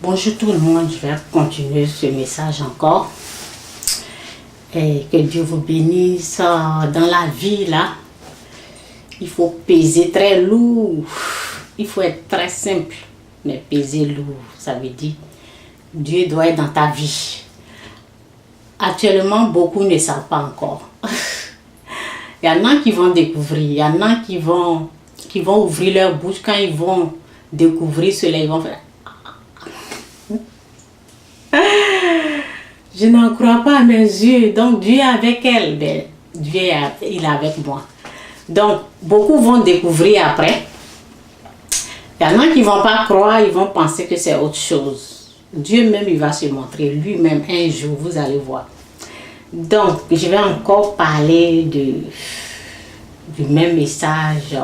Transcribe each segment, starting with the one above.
Bonjour tout le monde, je vais continuer ce message encore. Et que Dieu vous bénisse. Dans la vie là, il faut peser très lourd. Il faut être très simple, mais peser lourd, ça veut dire Dieu doit être dans ta vie. Actuellement, beaucoup ne savent pas encore. Il y en a qui vont découvrir, il y en a qui vont ouvrir leur bouche. Quand ils vont découvrir cela, ils vont faire... Je n'en crois pas à mes yeux. Donc Dieu est avec elle. Ben, Dieu il est avec moi. Donc beaucoup vont découvrir après. Il y en a qui ne vont pas croire, ils vont penser que c'est autre chose. Dieu même, il va se montrer lui-même un jour, vous allez voir. Donc, je vais encore parler du même message.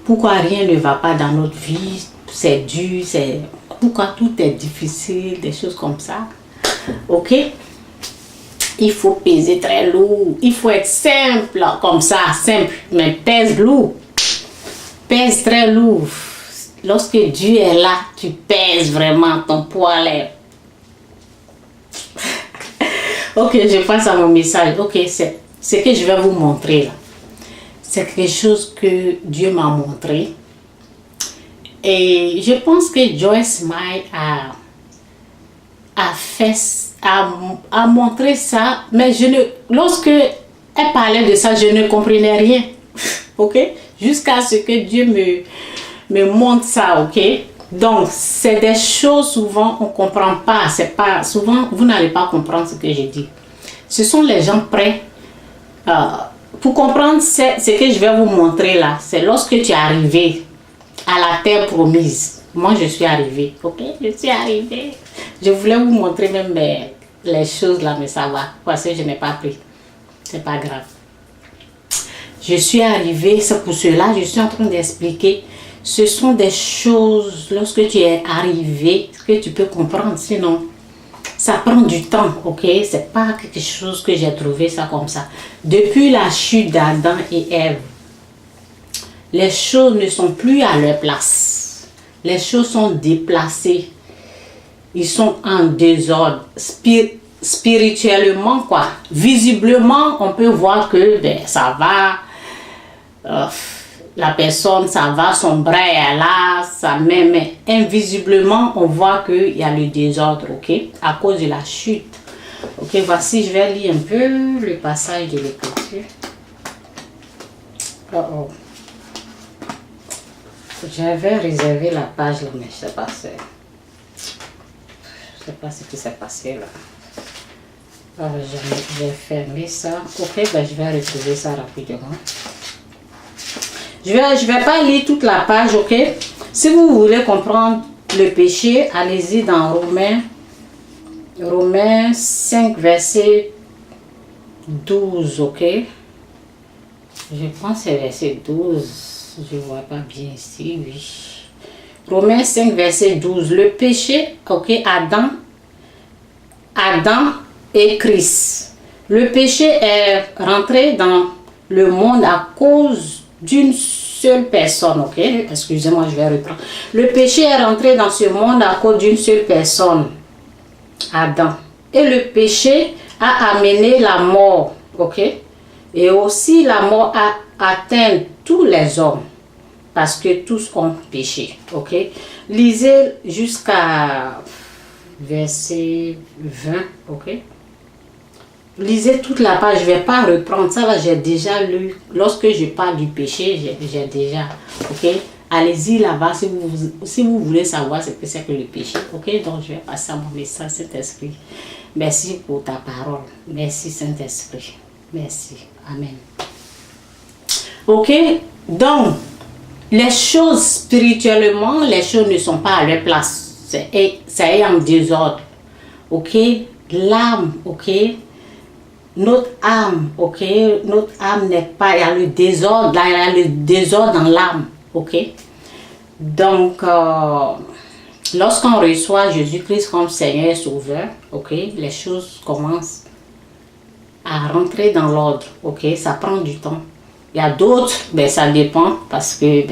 Pourquoi rien ne va pas dans notre vie, c'est dur, pourquoi tout est difficile, des choses comme ça. Ok? Il faut peser très lourd, il faut être simple, comme ça, simple, mais pèse lourd. Pèse très lourd. Lorsque Dieu est là, tu pèses vraiment, ton poids est... Ok, je passe à mon message. Ok, c'est ce que je vais vous montrer là. C'est quelque chose que Dieu m'a montré. Et je pense que Joyce Meyer a montré ça. Mais lorsque elle parlait de ça, je ne comprenais rien. Ok? Jusqu'à ce que Dieu me montre ça. Ok? Donc, c'est des choses souvent on ne comprend pas. Souvent, vous n'allez pas comprendre ce que je dis. Ce sont les gens prêts. Pour comprendre ce que je vais vous montrer là, c'est lorsque tu es arrivé à la terre promise. Moi, je suis arrivée. Ok? Je suis arrivée. Je voulais vous montrer même les choses là, mais ça va. Parce que je n'ai pas pris. C'est pas grave. Je suis arrivée. C'est pour cela je suis en train d'expliquer. Ce sont des choses, lorsque tu es arrivé, que tu peux comprendre. Sinon, ça prend du temps, ok? C'est pas quelque chose que j'ai trouvé ça comme ça. Depuis la chute d'Adam et Ève, les choses ne sont plus à leur place. Les choses sont déplacées. Ils sont en désordre. Spirituellement, quoi. Visiblement, on peut voir que ça va... la personne, ça va, son bras est là, ça met, mais invisiblement, on voit qu'il y a le désordre, ok, à cause de la chute. Ok, voici, je vais lire un peu le passage de l'Écriture. J'avais réservé la page là, mais je sais pas ce qui s'est passé là. J'ai fermé ça. Ok, ben je vais retrouver ça rapidement. Je vais pas lire toute la page, ok? Si vous voulez comprendre le péché, allez-y dans Romains 5, verset 12, ok? Je pense que c'est verset 12. Je vois pas bien ici, oui. Romains 5, verset 12. Le péché, ok? Adam et Christ. Le péché est rentré dans le monde à cause d'une seule personne, ok? Excusez-moi, je vais reprendre. Le péché est rentré dans ce monde à cause d'une seule personne, Adam. Et le péché a amené la mort, ok? Et aussi la mort a atteint tous les hommes, parce que tous ont péché, ok? Lisez jusqu'à verset 20, ok? Lisez toute la page, je ne vais pas reprendre ça, là j'ai déjà lu. Lorsque je parle du péché, j'ai déjà, ok? Allez-y là-bas si vous voulez savoir ce que c'est que le péché, ok? Donc je vais passer à mon message, Saint-Esprit. Merci pour ta parole, merci Saint-Esprit, merci, Amen. Ok? Donc, les choses spirituellement, les choses ne sont pas à leur place, ça est en désordre, ok? L'âme, ok? Notre âme, ok, notre âme n'est pas, il y a le désordre, là, il y a le désordre dans l'âme, ok. Donc, lorsqu'on reçoit Jésus-Christ comme Seigneur et Sauveur, ok, les choses commencent à rentrer dans l'ordre, ok, ça prend du temps. Il y a d'autres, ça dépend, parce que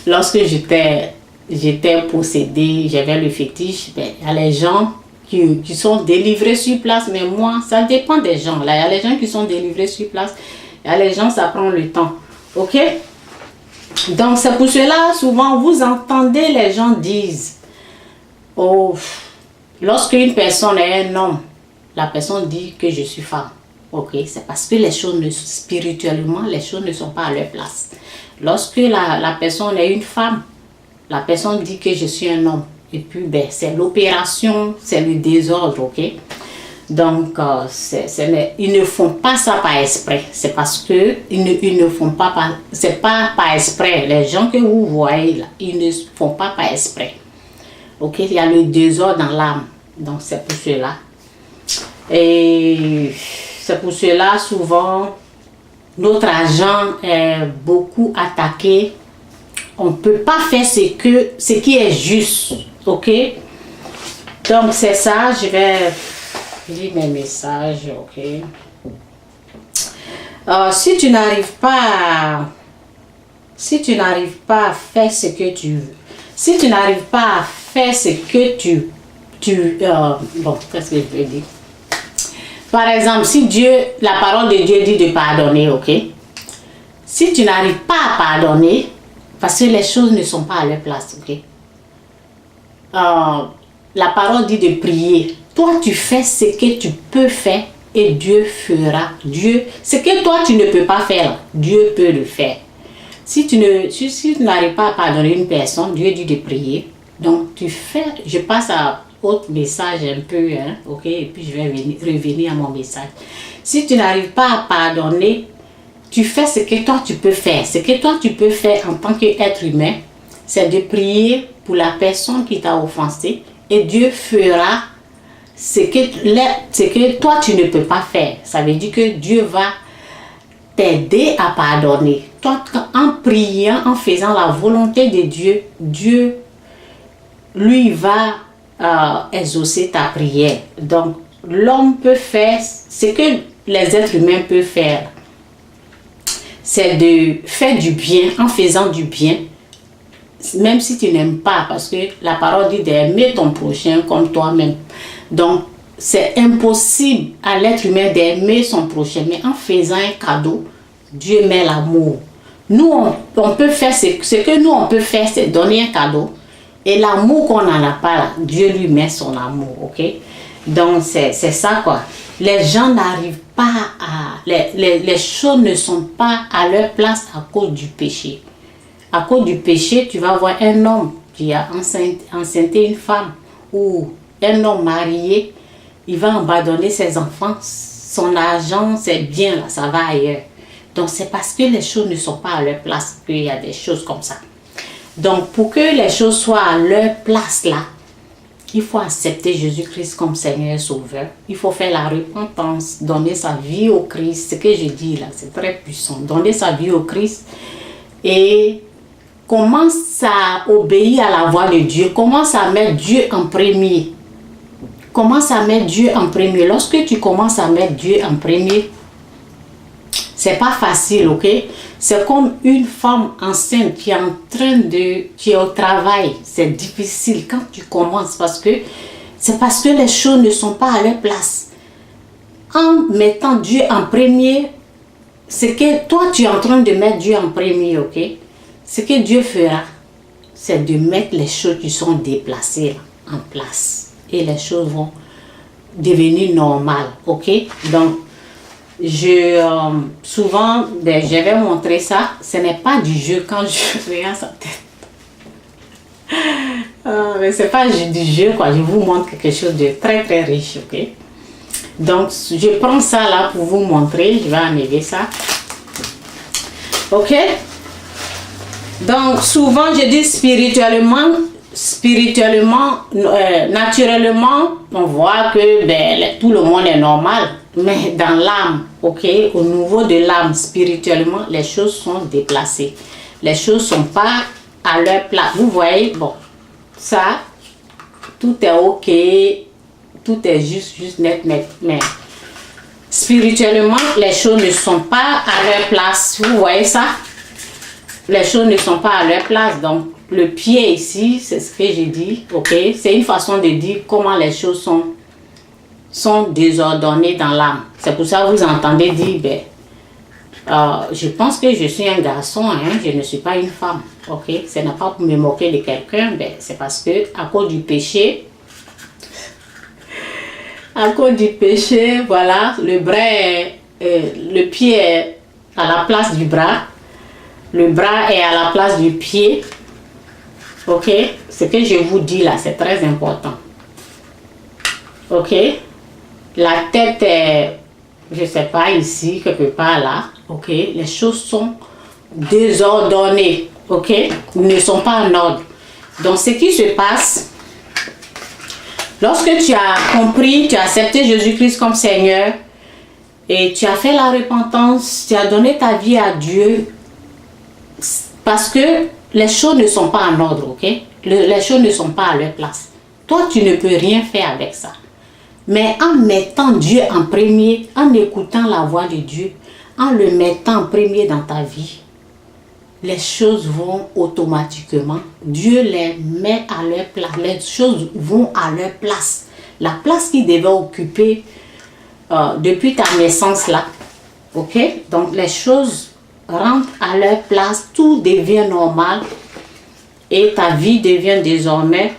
lorsque j'étais j'étais possédée, j'avais le fétiche. Ben, il y a les gens qui sont délivrés sur place, mais moi, ça dépend des gens. Là, il y a les gens qui sont délivrés sur place, il y a les gens, ça prend le temps. Ok? Donc, c'est pour cela, souvent, vous entendez les gens disent, oh, lorsqu'une personne est un homme, la personne dit que je suis femme. Ok, c'est parce que les choses, spirituellement, les choses ne sont pas à leur place. Lorsque la personne est une femme, la personne dit que je suis un homme. Et puis, ben, c'est l'opération, c'est le désordre, ok? Donc, ils ne font pas ça par exprès. C'est parce que ils ne font pas, c'est pas par exprès. Les gens que vous voyez là, ils ne font pas par exprès. Ok, il y a le désordre dans l'âme. Donc, c'est pour cela. Et c'est pour cela, souvent, notre argent est beaucoup attaqué. On ne peut pas faire ce qui est juste. Ok? Donc, c'est ça. Je vais lire mes messages. Ok? Si tu n'arrives pas à faire ce que tu veux, si tu n'arrives pas à faire ce que bon, qu'est-ce que je veux dire? Par exemple, si la parole de Dieu dit de pardonner, ok? Si tu n'arrives pas à pardonner, parce que les choses ne sont pas à leur place, ok? La parole dit de prier. Toi, tu fais ce que tu peux faire et Dieu fera. Ce que toi, tu ne peux pas faire, Dieu peut le faire. Si tu n'arrives pas à pardonner une personne, Dieu dit de prier. Donc, tu fais, je passe à autre message un peu, hein, ok? Et puis, je vais revenir à mon message. Si tu n'arrives pas à pardonner, tu fais ce que toi, tu peux faire. Ce que toi, tu peux faire en tant qu'être humain, c'est de prier pour la personne qui t'a offensé et Dieu fera ce que toi, tu ne peux pas faire. Ça veut dire que Dieu va t'aider à pardonner. Toi, en priant, en faisant la volonté de Dieu, Dieu, lui, va exaucer ta prière. Donc, l'homme peut faire ce que les êtres humains peuvent faire. C'est de faire du bien en faisant du bien, même si tu n'aimes pas, parce que la parole dit d'aimer ton prochain comme toi-même. Donc, c'est impossible à l'être humain d'aimer son prochain, mais en faisant un cadeau, Dieu met l'amour. Nous, on peut faire ce que nous, on peut faire, c'est donner un cadeau. Et l'amour qu'on n'en a pas, là, Dieu lui met son amour, ok? Donc, c'est ça, quoi. Les gens n'arrivent pas à... Les choses ne sont pas à leur place à cause du péché. À cause du péché, tu vas voir un homme qui a enceinté une femme ou un homme marié, il va abandonner ses enfants, son argent, ses biens, là, ça va ailleurs. Donc, c'est parce que les choses ne sont pas à leur place qu'il y a des choses comme ça. Donc, pour que les choses soient à leur place là, il faut accepter Jésus-Christ comme Seigneur et Sauveur. Il faut faire la repentance, donner sa vie au Christ. Ce que je dis là, c'est très puissant. Donner sa vie au Christ et commence à obéir à la voix de Dieu. Commence à mettre Dieu en premier. Commence à mettre Dieu en premier. Lorsque tu commences à mettre Dieu en premier, c'est pas facile, ok? C'est comme une femme enceinte qui est au travail. C'est difficile quand tu commences c'est parce que les choses ne sont pas à leur place. En mettant Dieu en premier, c'est que toi tu es en train de mettre Dieu en premier, ok? Ce que Dieu fera, c'est de mettre les choses qui sont déplacées en place. Et les choses vont devenir normales, ok? Donc, souvent, je vais montrer ça. Ce n'est pas du jeu quand je regarde sa tête. Mais c'est pas du jeu, quoi. Je vous montre quelque chose de très très riche, ok? Donc, je prends ça là pour vous montrer. Je vais enlever ça. Ok? Donc, souvent, je dis spirituellement, naturellement, on voit que tout le monde est normal. Mais dans l'âme, ok, au niveau de l'âme, spirituellement, les choses sont déplacées. Les choses ne sont pas à leur place. Vous voyez, bon, ça, tout est ok, tout est juste net. Mais spirituellement, les choses ne sont pas à leur place. Vous voyez ça? Les choses ne sont pas à leur place. Donc, le pied ici, c'est ce que j'ai dit, ok? C'est une façon de dire comment les choses sont désordonnées dans l'âme. C'est pour ça que vous entendez dire, ben, je pense que je suis un garçon, hein, je ne suis pas une femme, ok? Ce n'est pas pour me moquer de quelqu'un, ben, c'est parce que à cause du péché, voilà, le pied est à la place du bras, le bras est à la place du pied, ok? Ce que je vous dis là, c'est très important, ok? La tête est, je sais pas, ici, quelque part là, ok? Les choses sont désordonnées, ok? Ne sont pas en ordre. Donc, ce qui se passe, lorsque tu as compris, tu as accepté Jésus-Christ comme Seigneur, et tu as fait la repentance, tu as donné ta vie à Dieu, parce que les choses ne sont pas en ordre, ok? Les choses ne sont pas à leur place. Toi, tu ne peux rien faire avec ça. Mais en mettant Dieu en premier, en écoutant la voix de Dieu, en le mettant en premier dans ta vie, les choses vont automatiquement. Dieu les met à leur place. Les choses vont à leur place. La place qu'ils devaient occuper depuis ta naissance là. Ok? Donc les choses rentrent à leur place. Tout devient normal. Et ta vie devient désormais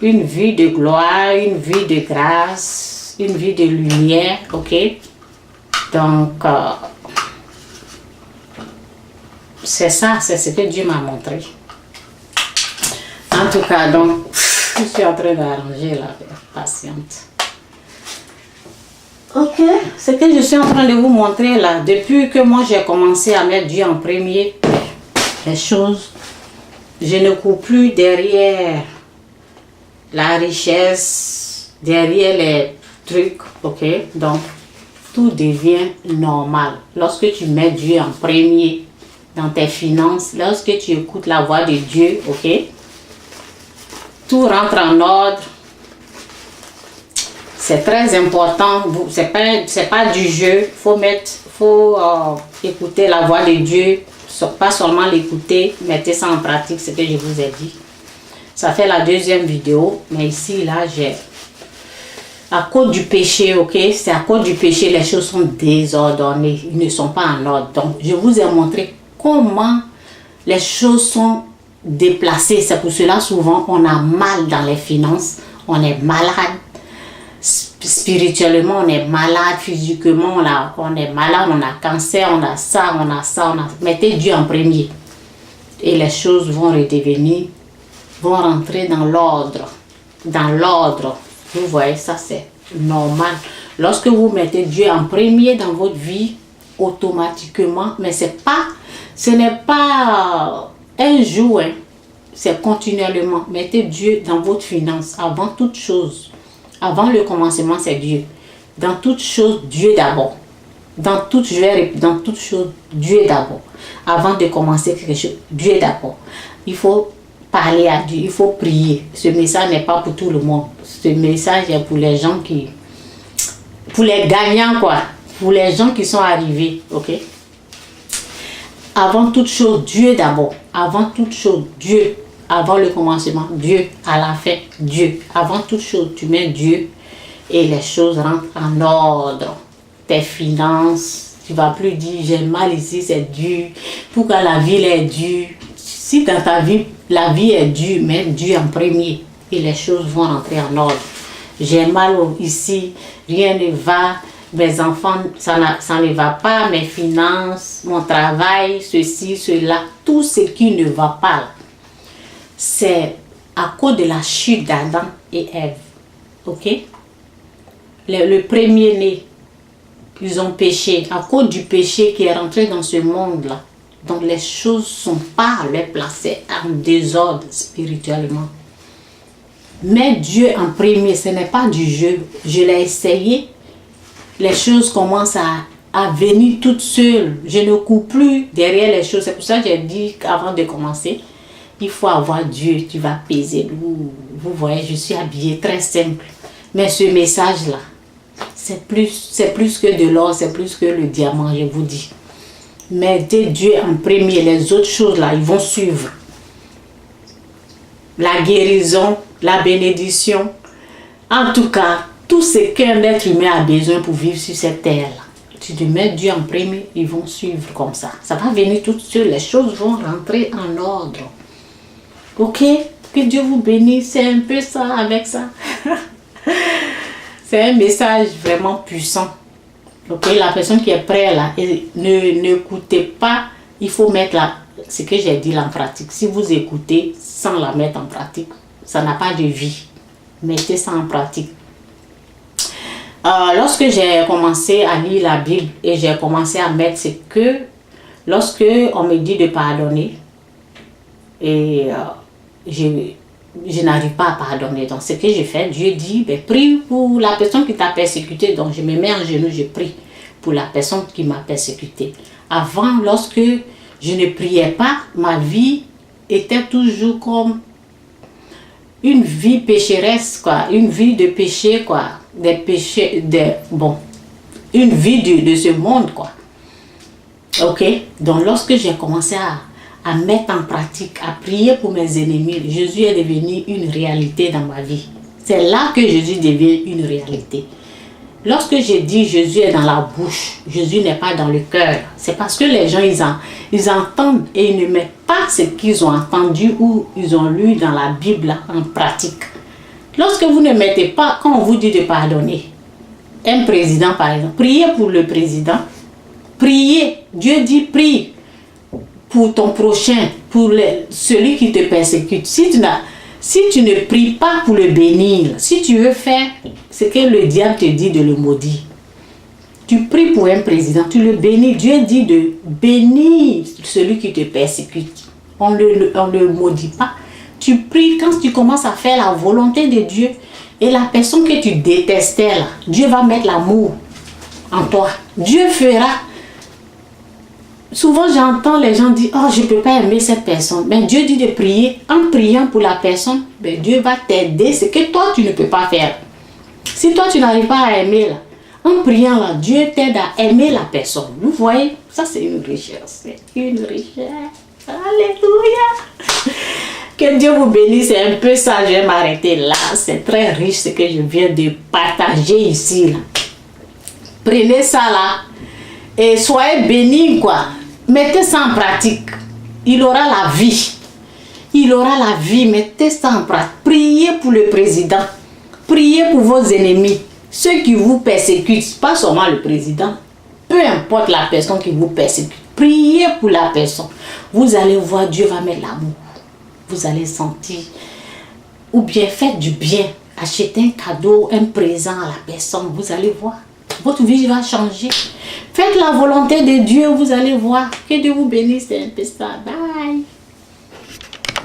une vie de gloire, une vie de grâce, une vie de lumière, ok? Donc, c'est ça, c'est ce que Dieu m'a montré. En tout cas, donc, je suis en train d'arranger la patiente. Ok, ce que je suis en train de vous montrer là, depuis que moi j'ai commencé à mettre Dieu en premier, les choses, je ne cours plus derrière la richesse, derrière les trucs, ok? Donc, tout devient normal. Lorsque tu mets Dieu en premier dans tes finances, lorsque tu écoutes la voix de Dieu, ok? Tout rentre en ordre. C'est très important. C'est pas du jeu. Faut écouter la voix de Dieu. Pas seulement l'écouter, mettez ça en pratique, ce que je vous ai dit. Ça fait la deuxième vidéo, mais ici, là, j'ai... À cause du péché, ok? C'est à cause du péché, les choses sont désordonnées. Ils ne sont pas en ordre. Donc, je vous ai montré comment les choses sont déplacées. C'est pour cela, souvent, on a mal dans les finances. On est malade. Spirituellement, on est malade. Physiquement, on est malade. On a cancer, on a ça. Mettez Dieu en premier. Et les choses vont redevenir... vont rentrer dans l'ordre. Dans l'ordre. Vous voyez, ça c'est normal. Lorsque vous mettez Dieu en premier dans votre vie, automatiquement, mais ce n'est pas un jour, hein, c'est continuellement. Mettez Dieu dans votre finance, avant toute chose. Avant le commencement, c'est Dieu. Dans toute chose, Dieu d'abord. Dans toute chose, Dieu d'abord. Avant de commencer quelque chose, Dieu d'abord. Il faut parler à Dieu, il faut prier. Ce message n'est pas pour tout le monde. Ce message est pour les gens pour les gagnants quoi. Pour les gens qui sont arrivés, ok? Avant toute chose, Dieu d'abord. Avant toute chose, Dieu. Avant le commencement, Dieu. À la fin, Dieu. Avant toute chose, tu mets Dieu et les choses rentrent en ordre. Tes finances, tu ne vas plus dire j'ai mal ici, c'est dur. Pourquoi la vie est dure? Si dans ta vie, la vie est dure, mets Dieu en premier et les choses vont rentrer en ordre. J'ai mal ici, rien ne va, mes enfants, ça ne va pas, mes finances, mon travail, ceci, cela, tout ce qui ne va pas, c'est à cause de la chute d'Adam et Ève. Ok? Le premier-né, ils ont péché, à cause du péché qui est rentré dans ce monde-là. Donc les choses ne sont pas à leur place, c'est en désordre spirituellement. Mais Dieu en premier, ce n'est pas du jeu. Je l'ai essayé. Les choses commencent à venir toutes seules. Je ne cours plus derrière les choses. C'est pour ça que j'ai dit qu'avant de commencer, il faut avoir Dieu. Tu vas peser. Vous voyez, je suis habillée très simple. Mais ce message-là, c'est plus que de l'or, c'est plus que le diamant, je vous dis. Mettez Dieu en premier, les autres choses là, ils vont suivre. la guérison, la bénédiction. En tout cas, tout ce qu'un être humain a besoin pour vivre sur cette terre-là. Tu te mets Dieu en premier, ils vont suivre comme ça. Ça va venir tout seul, les choses vont rentrer en ordre. Ok? Que Dieu vous bénisse, c'est un peu ça avec ça. C'est un message vraiment puissant. Ok? La personne qui est prête là, n'écoutez pas, il faut mettre ce que j'ai dit là en pratique. Si vous écoutez sans la mettre en pratique, ça n'a pas de vie. Mettez ça en pratique. Lorsque j'ai commencé à lire la Bible et j'ai commencé à mettre ce que, lorsque on me dit de pardonner, et je n'arrive pas à pardonner. Donc ce que j'ai fait, Dieu dit, ben, prie pour la personne qui t'a persécuté. Donc je me mets en genoux, je prie pour la personne qui m'a persécuté. Avant, lorsque je ne priais pas, ma vie était toujours comme une vie pécheresse, quoi, une vie de péché, quoi, des péchés, une vie de ce monde, quoi. Ok, donc lorsque j'ai commencé à mettre en pratique, à prier pour mes ennemis, Jésus est devenu une réalité dans ma vie. C'est là que Jésus devient une réalité. Lorsque je dis Jésus est dans la bouche, Jésus n'est pas dans le cœur. C'est parce que les gens, ils entendent et ils ne mettent pas ce qu'ils ont entendu ou ils ont lu dans la Bible en pratique. Lorsque vous ne mettez pas, quand on vous dit de pardonner, un président par exemple, priez pour le président, priez, Dieu dit prie pour ton prochain, pour celui qui te persécute. Si tu ne pries pas pour le bénir, si tu veux faire ce que le diable te dit de le maudire, tu pries pour un président, tu le bénis. Dieu dit de bénir celui qui te persécute. On ne le maudit pas. Tu pries quand tu commences à faire la volonté de Dieu. Et la personne que tu détestais là, Dieu va mettre l'amour en toi. Dieu fera. Souvent j'entends les gens dire, oh je ne peux pas aimer cette personne. Mais Dieu dit de prier. En priant pour la personne, ben, Dieu va t'aider. Ce que toi tu ne peux pas faire. Si toi tu n'arrives pas à aimer là, en priant là, Dieu t'aide à aimer la personne. Vous voyez, ça c'est une richesse. C'est une richesse. Alléluia. Que Dieu vous bénisse. C'est un peu ça, je vais m'arrêter là. C'est très riche ce que je viens de partager ici là. Prenez ça là et soyez bénis quoi. Mettez ça en pratique. Il aura la vie. Il aura la vie. Mettez ça en pratique. Priez pour le président. Priez pour vos ennemis. Ceux qui vous persécutent. Pas seulement le président. Peu importe la personne qui vous persécute. Priez pour la personne. Vous allez voir, Dieu va mettre l'amour. Vous allez sentir. Ou bien faites du bien. Achetez un cadeau, un présent à la personne. Vous allez voir. Votre vie va changer. Faites la volonté de Dieu, vous allez voir. Que Dieu vous bénisse, c'est un peu ça. Bye.